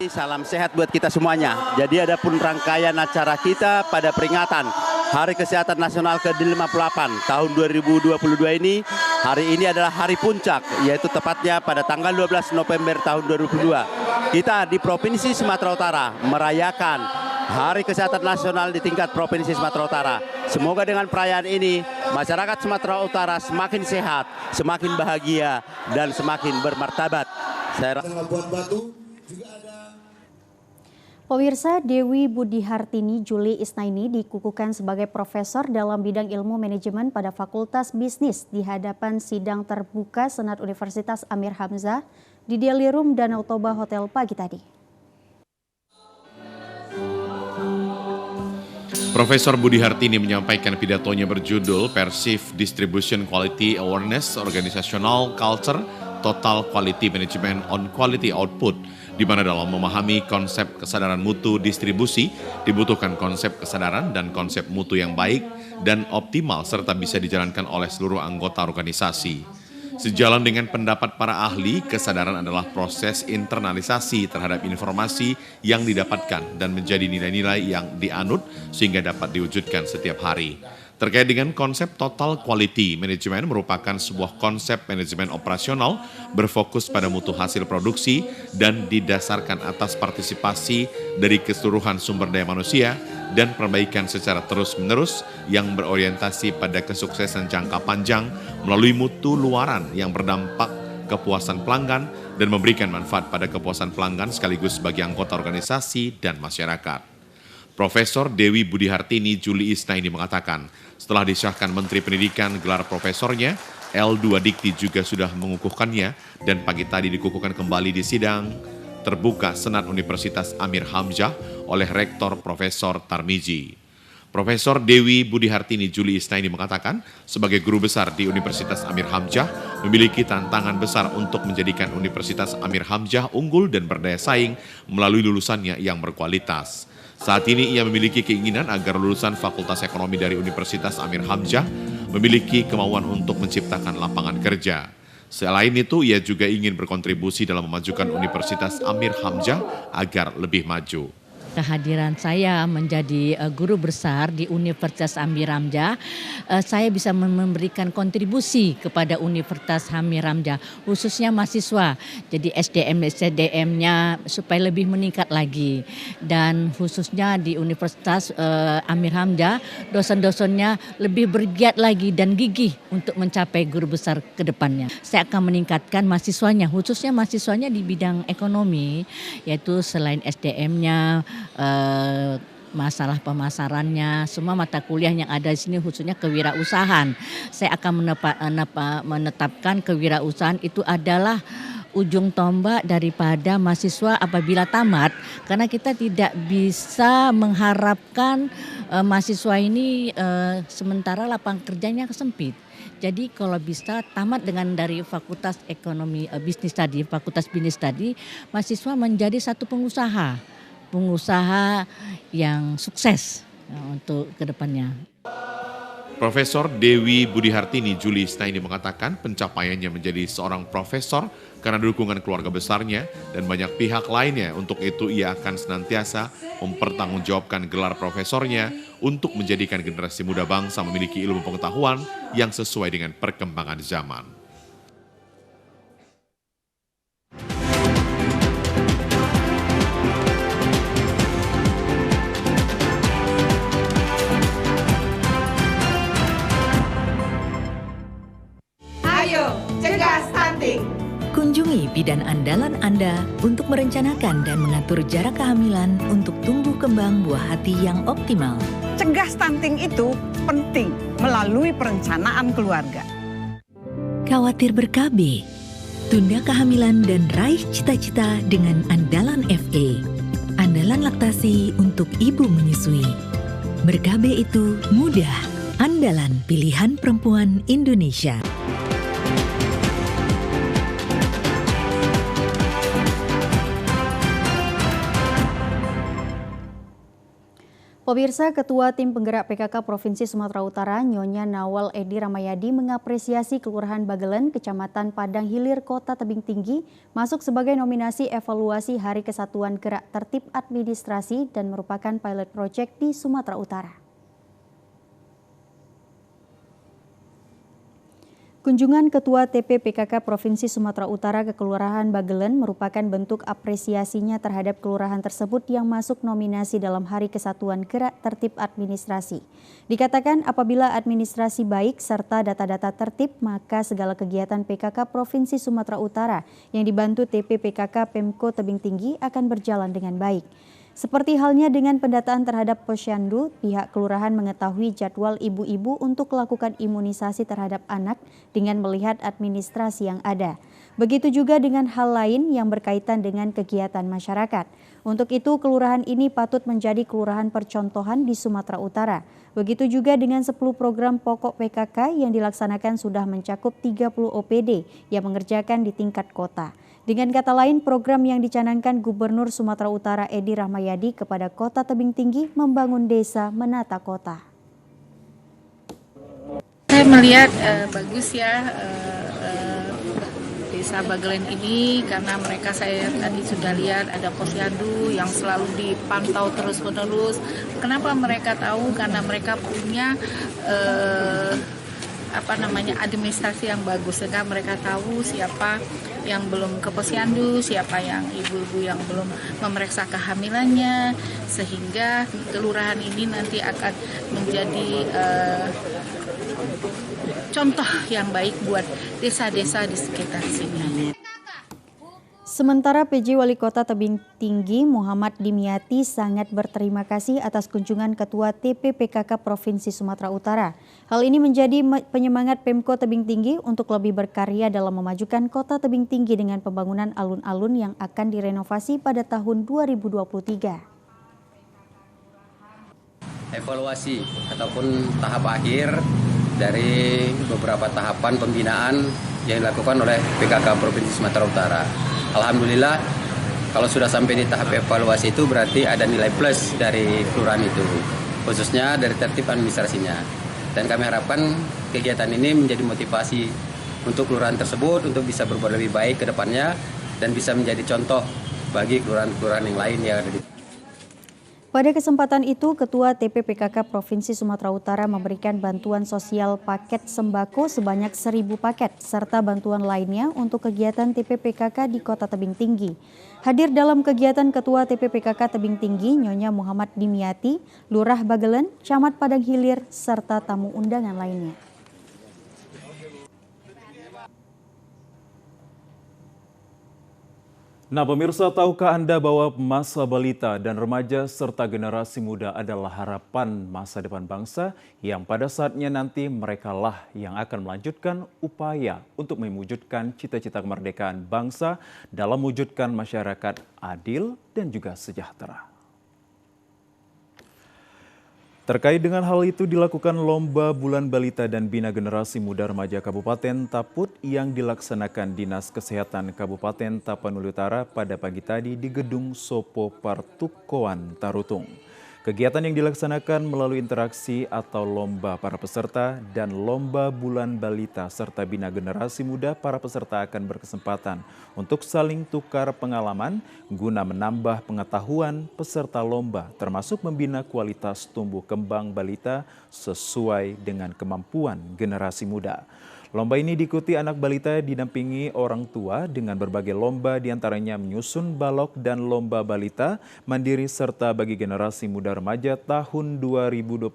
Salam sehat buat kita semuanya. Jadi ada pun rangkaian acara kita pada peringatan Hari Kesehatan Nasional ke-58 tahun 2022 ini. Hari ini adalah hari puncak, yaitu tepatnya pada tanggal 12 November tahun 2022. Kita di Provinsi Sumatera Utara merayakan Hari Kesehatan Nasional di tingkat Provinsi Sumatera Utara. Semoga dengan perayaan ini, masyarakat Sumatera Utara semakin sehat, semakin bahagia, dan semakin bermartabat. Saya Pemirsa, Dewi Budihartini Juli Isnaini dikukuhkan sebagai profesor dalam bidang ilmu manajemen pada Fakultas Bisnis di hadapan sidang terbuka Senat Universitas Amir Hamzah di Daily Room Danau Toba Hotel pagi tadi. Profesor Budihartini menyampaikan pidatonya berjudul Perceived Distribution Quality Awareness Organizational Culture Total Quality Management on Quality Output, di mana dalam memahami konsep kesadaran mutu distribusi dibutuhkan konsep kesadaran dan konsep mutu yang baik dan optimal serta bisa dijalankan oleh seluruh anggota organisasi. Sejalan dengan pendapat para ahli, kesadaran adalah proses internalisasi terhadap informasi yang didapatkan dan menjadi nilai-nilai yang dianut sehingga dapat diwujudkan setiap hari. Terkait dengan konsep Total Quality Management merupakan sebuah konsep manajemen operasional berfokus pada mutu hasil produksi dan didasarkan atas partisipasi dari keseluruhan sumber daya manusia dan perbaikan secara terus-menerus yang berorientasi pada kesuksesan jangka panjang melalui mutu luaran yang berdampak kepuasan pelanggan dan memberikan manfaat pada kepuasan pelanggan sekaligus bagi anggota organisasi dan masyarakat. Profesor Dewi Budi Hartini Juli Isnaini mengatakan, setelah disahkan Menteri Pendidikan gelar profesornya, L2 Dikti juga sudah mengukuhkannya dan pagi tadi dikukuhkan kembali di sidang terbuka Senat Universitas Amir Hamzah oleh Rektor Profesor Tarmizi. Profesor Dewi Budi Hartini Juli Isnaini mengatakan, sebagai guru besar di Universitas Amir Hamzah memiliki tantangan besar untuk menjadikan Universitas Amir Hamzah unggul dan berdaya saing melalui lulusannya yang berkualitas. Saat ini ia memiliki keinginan agar lulusan Fakultas Ekonomi dari Universitas Amir Hamzah memiliki kemauan untuk menciptakan lapangan kerja. Selain itu, ia juga ingin berkontribusi dalam memajukan Universitas Amir Hamzah agar lebih maju. Kehadiran saya menjadi guru besar di Universitas Amir Hamzah, saya bisa memberikan kontribusi kepada Universitas Amir Hamzah, khususnya mahasiswa. Jadi SDM-nya supaya lebih meningkat lagi. Dan khususnya di Universitas Amir Hamzah, dosen-dosennya lebih bergiat lagi dan gigih untuk mencapai guru besar ke depannya. Saya akan meningkatkan mahasiswanya, khususnya mahasiswanya di bidang ekonomi, yaitu selain SDM-nya, masalah pemasarannya, semua mata kuliah yang ada di sini khususnya kewirausahaan. Saya akan menetapkan kewirausahaan itu adalah ujung tombak daripada mahasiswa apabila tamat, karena kita tidak bisa mengharapkan mahasiswa ini sementara lapangan kerjanya sempit. Jadi kalau bisa tamat dengan dari Fakultas Ekonomi Bisnis tadi, Fakultas Bisnis tadi, mahasiswa menjadi satu pengusaha yang sukses untuk kedepannya. Profesor Dewi Budi Hartini Juli Isnaini mengatakan pencapaiannya menjadi seorang profesor karena dukungan keluarga besarnya dan banyak pihak lainnya. Untuk itu ia akan senantiasa mempertanggungjawabkan gelar profesornya untuk menjadikan generasi muda bangsa memiliki ilmu pengetahuan yang sesuai dengan perkembangan zaman. Kunjungi bidan andalan Anda untuk merencanakan dan mengatur jarak kehamilan untuk tumbuh kembang buah hati yang optimal. Cegah stunting itu penting melalui perencanaan keluarga. Khawatir ber-KB? Tunda kehamilan dan raih cita-cita dengan Andalan FA. Andalan laktasi untuk ibu menyusui. Ber-KB itu mudah. Andalan pilihan perempuan Indonesia. Pemirsa, Ketua Tim Penggerak PKK Provinsi Sumatera Utara, Nyonya Nawal Edi Ramayadi mengapresiasi Kelurahan Bagelen, Kecamatan Padang Hilir, Kota Tebing Tinggi, masuk sebagai nominasi evaluasi Hari Kesatuan Gerak Tertib Administrasi dan merupakan pilot project di Sumatera Utara. Kunjungan Ketua TP PKK Provinsi Sumatera Utara ke Kelurahan Bagelen merupakan bentuk apresiasinya terhadap kelurahan tersebut yang masuk nominasi dalam Hari Kesatuan Gerak Tertib Administrasi. Dikatakan apabila administrasi baik serta data-data tertib, maka segala kegiatan PKK Provinsi Sumatera Utara yang dibantu TP PKK Pemko Tebing Tinggi akan berjalan dengan baik. Seperti halnya dengan pendataan terhadap posyandu, pihak kelurahan mengetahui jadwal ibu-ibu untuk melakukan imunisasi terhadap anak dengan melihat administrasi yang ada. Begitu juga dengan hal lain yang berkaitan dengan kegiatan masyarakat. Untuk itu, kelurahan ini patut menjadi kelurahan percontohan di Sumatera Utara. Begitu juga dengan 10 program pokok PKK yang dilaksanakan sudah mencakup 30 OPD yang mengerjakan di tingkat kota. Dengan kata lain, program yang dicanangkan Gubernur Sumatera Utara Edi Rahmayadi kepada Kota Tebing Tinggi membangun desa menata kota. Saya melihat bagus ya, Desa Bagelen ini karena mereka saya tadi sudah lihat ada posyandu yang selalu dipantau terus-menerus. Kenapa mereka tahu? Karena mereka punya administrasi yang bagus, sehingga mereka tahu siapa yang belum ke posyandu, siapa yang ibu-ibu yang belum memeriksa kehamilannya, sehingga kelurahan ini nanti akan menjadi contoh yang baik buat desa-desa di sekitar sini. Sementara PJ Wali Kota Tebing Tinggi Muhammad Dimyati sangat berterima kasih atas kunjungan Ketua TPPKK Provinsi Sumatera Utara. Hal ini menjadi penyemangat Pemko Tebing Tinggi untuk lebih berkarya dalam memajukan Kota Tebing Tinggi dengan pembangunan alun-alun yang akan direnovasi pada tahun 2023. Evaluasi ataupun tahap akhir dari beberapa tahapan pembinaan yang dilakukan oleh PKK Provinsi Sumatera Utara. Alhamdulillah, kalau sudah sampai di tahap evaluasi itu berarti ada nilai plus dari kelurahan itu, khususnya dari tertib administrasinya. Dan kami harapkan kegiatan ini menjadi motivasi untuk kelurahan tersebut untuk bisa berbuat lebih baik ke depannya dan bisa menjadi contoh bagi kelurahan-kelurahan yang lain yang ada di. Pada kesempatan itu, Ketua TPPKK Provinsi Sumatera Utara memberikan bantuan sosial paket sembako sebanyak 1.000 paket, serta bantuan lainnya untuk kegiatan TPPKK di Kota Tebing Tinggi. Hadir dalam kegiatan Ketua TPPKK Tebing Tinggi, Nyonya Muhammad Dimyati, Lurah Bagelen, Camat Padang Hilir, serta tamu undangan lainnya. Nah pemirsa, tahukah Anda bahwa masa balita dan remaja serta generasi muda adalah harapan masa depan bangsa yang pada saatnya nanti merekalah yang akan melanjutkan upaya untuk mewujudkan cita-cita kemerdekaan bangsa dalam mewujudkan masyarakat adil dan juga sejahtera. Terkait dengan hal itu dilakukan Lomba Bulan Balita dan Bina Generasi Muda Remaja Kabupaten Taput yang dilaksanakan Dinas Kesehatan Kabupaten Tapanuli Utara pada pagi tadi di Gedung Sopo Partukoan Tarutung. Kegiatan yang dilaksanakan melalui interaksi atau lomba para peserta dan Lomba Bulan Balita serta Bina Generasi Muda, para peserta akan berkesempatan untuk saling tukar pengalaman guna menambah pengetahuan peserta lomba termasuk membina kualitas tumbuh kembang balita sesuai dengan kemampuan generasi muda. Lomba ini diikuti anak balita didampingi orang tua dengan berbagai lomba diantaranya menyusun balok dan lomba balita mandiri serta bagi generasi muda remaja tahun 2022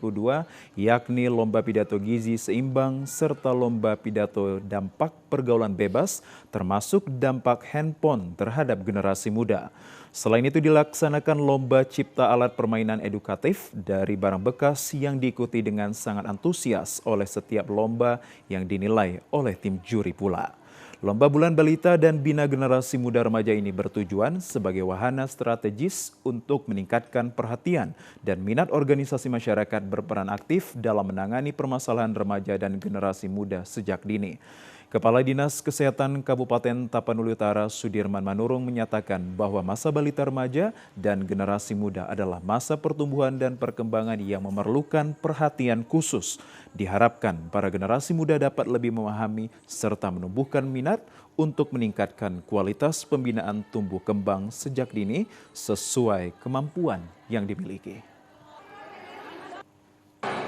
yakni lomba pidato gizi seimbang serta lomba pidato dampak pergaulan bebas termasuk dampak handphone terhadap generasi muda. Selain itu dilaksanakan lomba cipta alat permainan edukatif dari barang bekas yang diikuti dengan sangat antusias oleh setiap lomba yang dinilai oleh tim juri pula. Lomba Bulan Balita dan Bina Generasi Muda Remaja ini bertujuan sebagai wahana strategis untuk meningkatkan perhatian dan minat organisasi masyarakat berperan aktif dalam menangani permasalahan remaja dan generasi muda sejak dini. Kepala Dinas Kesehatan Kabupaten Tapanuli Utara Sudirman Manurung menyatakan bahwa masa balita remaja dan generasi muda adalah masa pertumbuhan dan perkembangan yang memerlukan perhatian khusus. Diharapkan para generasi muda dapat lebih memahami serta menumbuhkan minat untuk meningkatkan kualitas pembinaan tumbuh kembang sejak dini sesuai kemampuan yang dimiliki.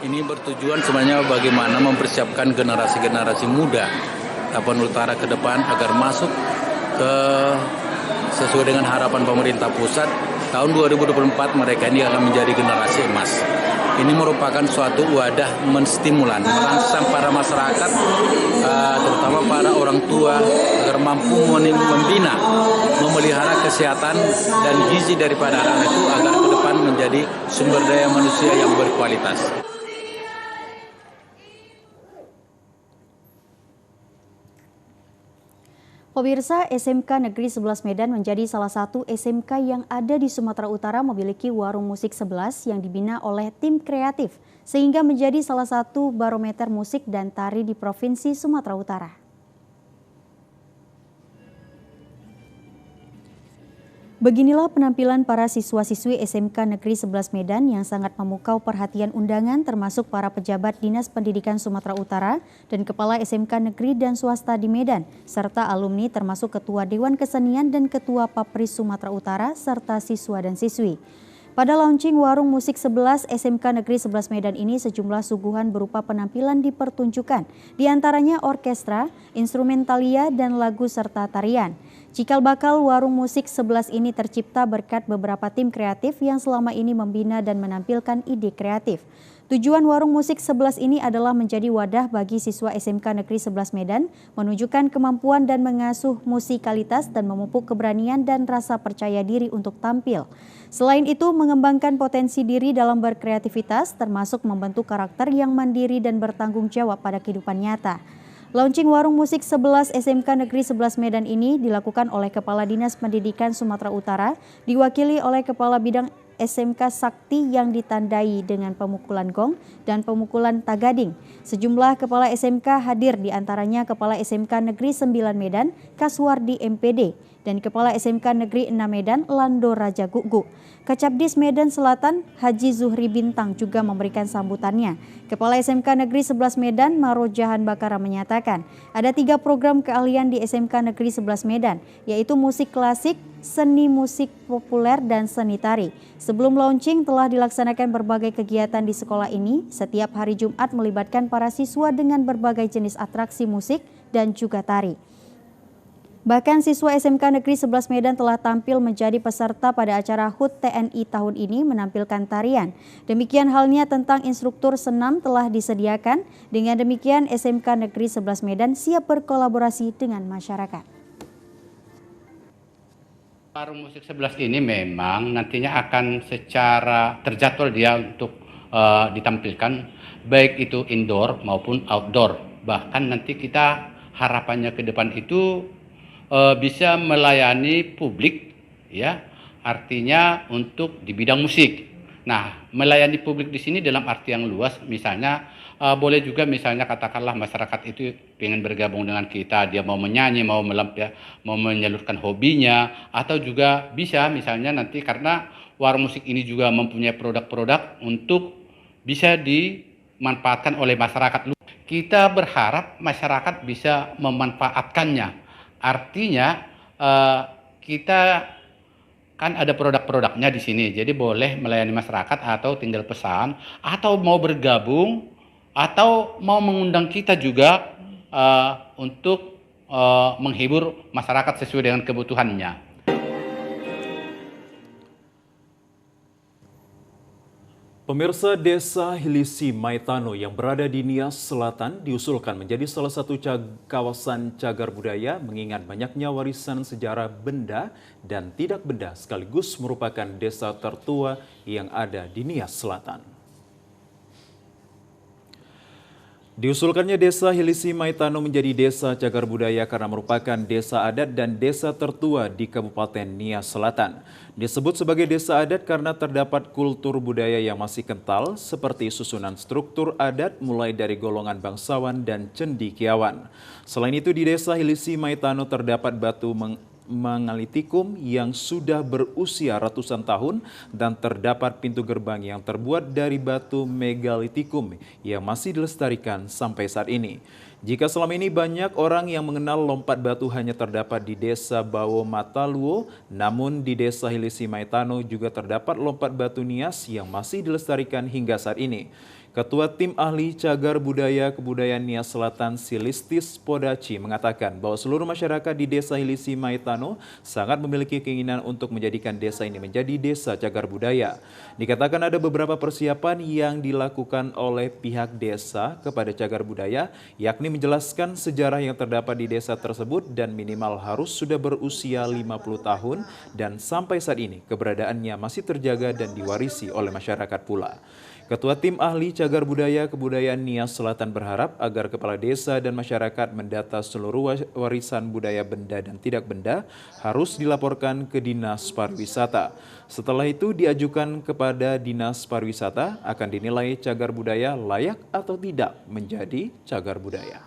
Ini bertujuan sebenarnya bagaimana mempersiapkan generasi-generasi muda Tapanuli Utara ke depan agar masuk ke sesuai dengan harapan pemerintah pusat tahun 2024 mereka ini akan menjadi generasi emas. Ini merupakan suatu wadah menstimulan merangsang para masyarakat terutama para orang tua agar mampu membina, memelihara kesehatan dan gizi daripada anak itu agar ke depan menjadi sumber daya manusia yang berkualitas. Pemirsa, SMK Negeri 11 Medan menjadi salah satu SMK yang ada di Sumatera Utara memiliki warung musik 11 yang dibina oleh tim kreatif, sehingga menjadi salah satu barometer musik dan tari di Provinsi Sumatera Utara. Beginilah penampilan para siswa-siswi SMK Negeri 11 Medan yang sangat memukau perhatian undangan termasuk para pejabat Dinas Pendidikan Sumatera Utara dan Kepala SMK Negeri dan Swasta di Medan, serta alumni termasuk Ketua Dewan Kesenian dan Ketua Papris Sumatera Utara, serta siswa dan siswi. Pada launching Warung Musik 11 SMK Negeri 11 Medan ini sejumlah suguhan berupa penampilan dipertunjukkan, diantaranya orkestra, instrumentalia, dan lagu serta tarian. Cikal bakal Warung Musik 11 ini tercipta berkat beberapa tim kreatif yang selama ini membina dan menampilkan ide kreatif. Tujuan Warung Musik 11 ini adalah menjadi wadah bagi siswa SMK Negeri 11 Medan menunjukkan kemampuan dan mengasuh musikalitas dan memupuk keberanian dan rasa percaya diri untuk tampil. Selain itu, mengembangkan potensi diri dalam berkreativitas termasuk membentuk karakter yang mandiri dan bertanggung jawab pada kehidupan nyata. Launching Warung Musik 11 SMK Negeri 11 Medan ini dilakukan oleh Kepala Dinas Pendidikan Sumatera Utara, diwakili oleh Kepala Bidang SMK Sakti yang ditandai dengan pemukulan gong dan pemukulan tagading. Sejumlah Kepala SMK hadir, diantaranya Kepala SMK Negeri 9 Medan, Kaswardi MPD, dan Kepala SMK Negeri 6 Medan, Lando Raja Gugu. Kacabdis Medan Selatan, Haji Zuhri Bintang juga memberikan sambutannya. Kepala SMK Negeri 11 Medan, Maro Jahan Bakara menyatakan, ada 3 program keahlian di SMK Negeri 11 Medan, yaitu musik klasik, seni musik populer, dan seni tari. Sebelum launching telah dilaksanakan berbagai kegiatan di sekolah ini, setiap hari Jumat melibatkan para siswa dengan berbagai jenis atraksi musik dan juga tari. Bahkan siswa SMK Negeri 11 Medan telah tampil menjadi peserta pada acara HUT TNI tahun ini menampilkan tarian. Demikian halnya tentang instruktur senam telah disediakan. Dengan demikian SMK Negeri 11 Medan siap berkolaborasi dengan masyarakat. Warung Musik 11 ini memang nantinya akan secara terjadwal dia untuk ditampilkan baik itu indoor maupun outdoor. Bahkan nanti kita harapannya ke depan itu bisa melayani publik, ya, artinya untuk di bidang musik. Nah, melayani publik di sini dalam arti yang luas, misalnya boleh juga misalnya katakanlah masyarakat itu ingin bergabung dengan kita, dia mau menyanyi, mau menyalurkan hobinya, atau juga bisa misalnya nanti karena warung musik ini juga mempunyai produk-produk untuk bisa dimanfaatkan oleh masyarakat. Kita berharap masyarakat bisa memanfaatkannya. Artinya kita kan ada produk-produknya di sini, jadi boleh melayani masyarakat atau tinggal pesan, atau mau bergabung, atau mau mengundang kita juga untuk menghibur masyarakat sesuai dengan kebutuhannya. Pemirsa, Desa Hilisi Maitano yang berada di Nias Selatan diusulkan menjadi salah satu kawasan cagar budaya mengingat banyaknya warisan sejarah benda dan tidak benda sekaligus merupakan desa tertua yang ada di Nias Selatan. Diusulkannya Desa Hilisi Maitano menjadi desa cagar budaya karena merupakan desa adat dan desa tertua di Kabupaten Nias Selatan. Disebut sebagai desa adat karena terdapat kultur budaya yang masih kental seperti susunan struktur adat mulai dari golongan bangsawan dan cendekiawan. Selain itu di Desa Hilisi Maitano terdapat batu Mengalitikum yang sudah berusia ratusan tahun dan terdapat pintu gerbang yang terbuat dari batu megalitikum yang masih dilestarikan sampai saat ini. Jika selama ini banyak orang yang mengenal lompat batu hanya terdapat di Desa Bawo Mataluo, namun di Desa Hilisi Maitano juga terdapat lompat batu Nias yang masih dilestarikan hingga saat ini. Ketua Tim Ahli Cagar Budaya Kebudayaan Nias Selatan Silistis Podaci mengatakan bahwa seluruh masyarakat di Desa Hilisi Maitano sangat memiliki keinginan untuk menjadikan desa ini menjadi desa cagar budaya. Dikatakan ada beberapa persiapan yang dilakukan oleh pihak desa kepada cagar budaya, yakni menjelaskan sejarah yang terdapat di desa tersebut dan minimal harus sudah berusia 50 tahun dan sampai saat ini keberadaannya masih terjaga dan diwarisi oleh masyarakat pula. Ketua Tim Ahli Cagar Budaya Kebudayaan Nias Selatan berharap agar kepala desa dan masyarakat mendata seluruh warisan budaya benda dan tidak benda harus dilaporkan ke Dinas Pariwisata. Setelah itu diajukan kepada Dinas Pariwisata akan dinilai cagar budaya layak atau tidak menjadi cagar budaya.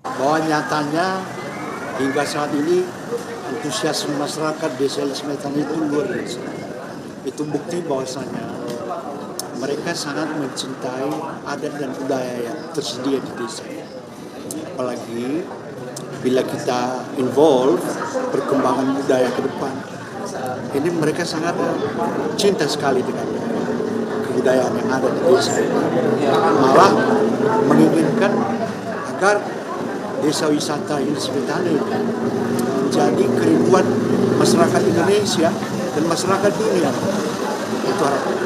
Bahwa nyatanya Hingga saat ini antusiasme masyarakat desa Lismetan itu luar biasa. Itu bukti bahwasanya mereka sangat mencintai adat dan budaya yang tersedia di desa. Apalagi bila kita involve perkembangan budaya ke depan, ini mereka sangat cinta sekali dengan kebudayaan yang ada di desa. Malah menginginkan agar desa wisata Lismetan ini menjadi kerinduan masyarakat Indonesia dan masyarakat dunia. Itu harapan.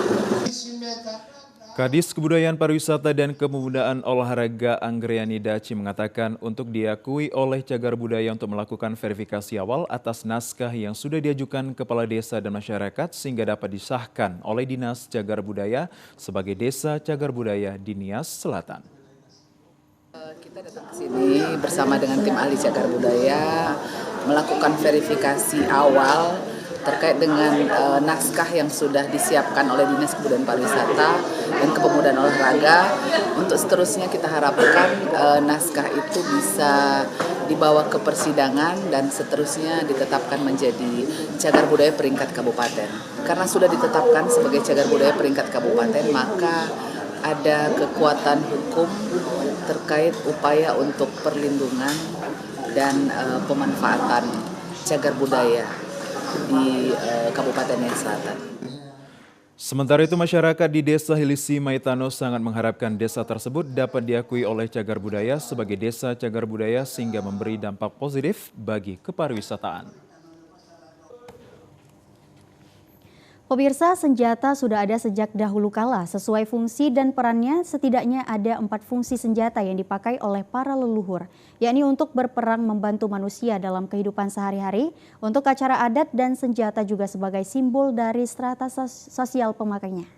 Kadis Kebudayaan Pariwisata dan Kepemudaan Olahraga Anggriani Daci mengatakan untuk diakui oleh Cagar Budaya untuk melakukan verifikasi awal atas naskah yang sudah diajukan kepala desa dan masyarakat sehingga dapat disahkan oleh Dinas Cagar Budaya sebagai Desa Cagar Budaya di Nias Selatan. Kita datang ke sini bersama dengan tim ahli Cagar Budaya melakukan verifikasi awal terkait dengan naskah yang sudah disiapkan oleh Dinas Kebudayaan Pariwisata dan Kepemudaan Olahraga. Untuk seterusnya kita harapkan naskah itu bisa dibawa ke persidangan dan seterusnya ditetapkan menjadi cagar budaya peringkat kabupaten. Karena sudah ditetapkan sebagai cagar budaya peringkat kabupaten, maka ada kekuatan hukum terkait upaya untuk perlindungan dan pemanfaatan cagar budaya di Kabupaten Nias Selatan. Sementara itu masyarakat di Desa Hilisi Maitano sangat mengharapkan desa tersebut dapat diakui oleh Cagar Budaya sebagai Desa Cagar Budaya sehingga memberi dampak positif bagi kepariwisataan. Pemirsa, senjata sudah ada sejak dahulu kala. Sesuai fungsi dan perannya, setidaknya ada 4 fungsi senjata yang dipakai oleh para leluhur, yakni untuk berperang membantu manusia dalam kehidupan sehari-hari, untuk acara adat, dan senjata juga sebagai simbol dari strata sosial pemakainya.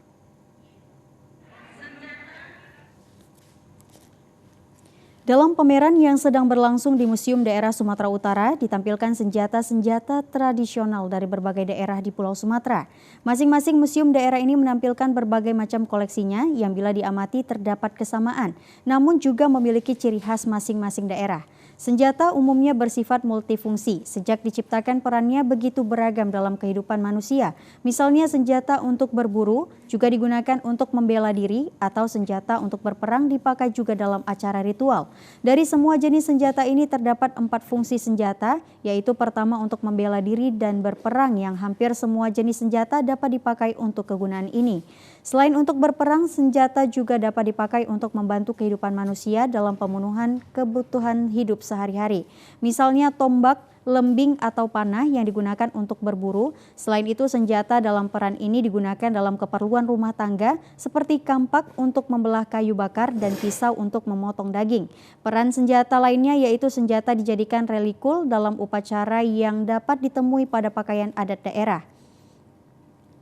Dalam pameran yang sedang berlangsung di Museum Daerah Sumatera Utara, ditampilkan senjata-senjata tradisional dari berbagai daerah di Pulau Sumatera. Masing-masing museum daerah ini menampilkan berbagai macam koleksinya yang bila diamati terdapat kesamaan, namun juga memiliki ciri khas masing-masing daerah. Senjata umumnya bersifat multifungsi. Sejak diciptakan perannya begitu beragam dalam kehidupan manusia. Misalnya senjata untuk berburu juga digunakan untuk membela diri atau senjata untuk berperang dipakai juga dalam acara ritual. Dari semua jenis senjata ini terdapat 4 fungsi senjata, yaitu pertama untuk membela diri dan berperang yang hampir semua jenis senjata dapat dipakai untuk kegunaan ini. Selain untuk berperang, senjata juga dapat dipakai untuk membantu kehidupan manusia dalam pemenuhan kebutuhan hidup sehari-hari. Misalnya tombak, lembing atau panah yang digunakan untuk berburu. Selain itu, senjata dalam peran ini digunakan dalam keperluan rumah tangga seperti kampak untuk membelah kayu bakar dan pisau untuk memotong daging. Peran senjata lainnya yaitu senjata dijadikan relikul dalam upacara yang dapat ditemui pada pakaian adat daerah.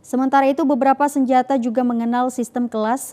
Sementara itu, beberapa senjata juga mengenal sistem kelas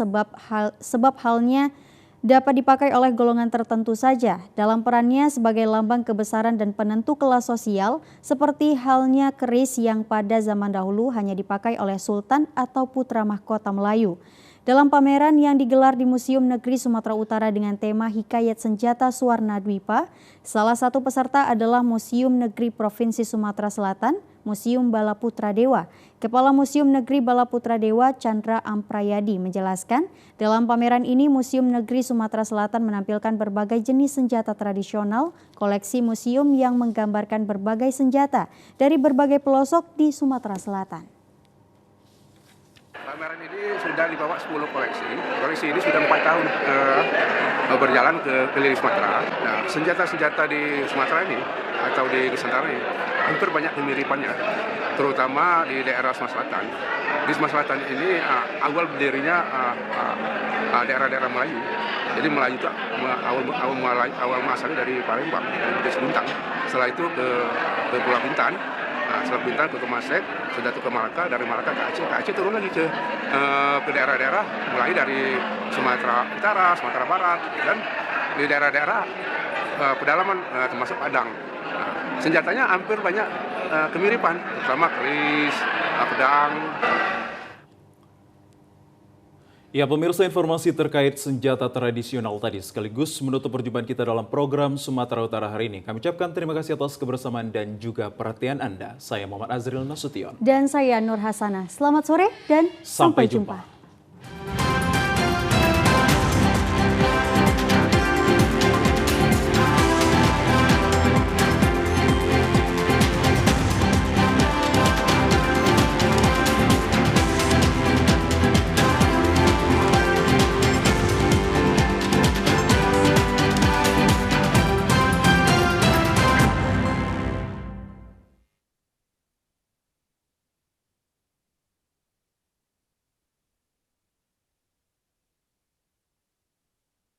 sebab halnya dapat dipakai oleh golongan tertentu saja dalam perannya sebagai lambang kebesaran dan penentu kelas sosial, seperti halnya keris yang pada zaman dahulu hanya dipakai oleh sultan atau putra mahkota Melayu. Dalam pameran yang digelar di Museum Negeri Sumatera Utara dengan tema Hikayat Senjata Suwarna Dwipa, salah satu peserta adalah Museum Negeri Provinsi Sumatera Selatan, Museum Bala Putra Dewa. Kepala Museum Negeri Bala Putra Dewa, Chandra Amprayadi, menjelaskan, dalam pameran ini Museum Negeri Sumatera Selatan menampilkan berbagai jenis senjata tradisional, koleksi museum yang menggambarkan berbagai senjata dari berbagai pelosok di Sumatera Selatan. Pameran ini sudah dibawa 10 koleksi. Koleksi ini sudah 4 tahun berjalan ke keliling Sumatera. Nah, senjata-senjata di Sumatera ini atau di Nusantara ini hampir banyak kemiripannya, terutama di daerah Sumatera Selatan. Di Sumatera Selatan ini awal berdirinya daerah-daerah Melayu. Jadi Melayu itu awal asalnya dari Palembang, dari Seluntang. Setelah itu ke Pulau Bintan. Setelah Bintan ke Temasek, sudah ke Malaka, dari Malaka ke Aceh turun lagi ke daerah-daerah mulai dari Sumatera Utara, Sumatera Barat, dan di daerah-daerah pedalaman termasuk Padang. Senjatanya hampir banyak kemiripan, terutama keris, pedang. Ya, pemirsa, informasi terkait senjata tradisional tadi sekaligus menutup perjumpaan kita dalam program Sumatera Utara hari ini. Kami ucapkan terima kasih atas kebersamaan dan juga perhatian Anda. Saya Muhammad Azril Nasution. Dan saya Nur Hasanah. Selamat sore dan sampai jumpa.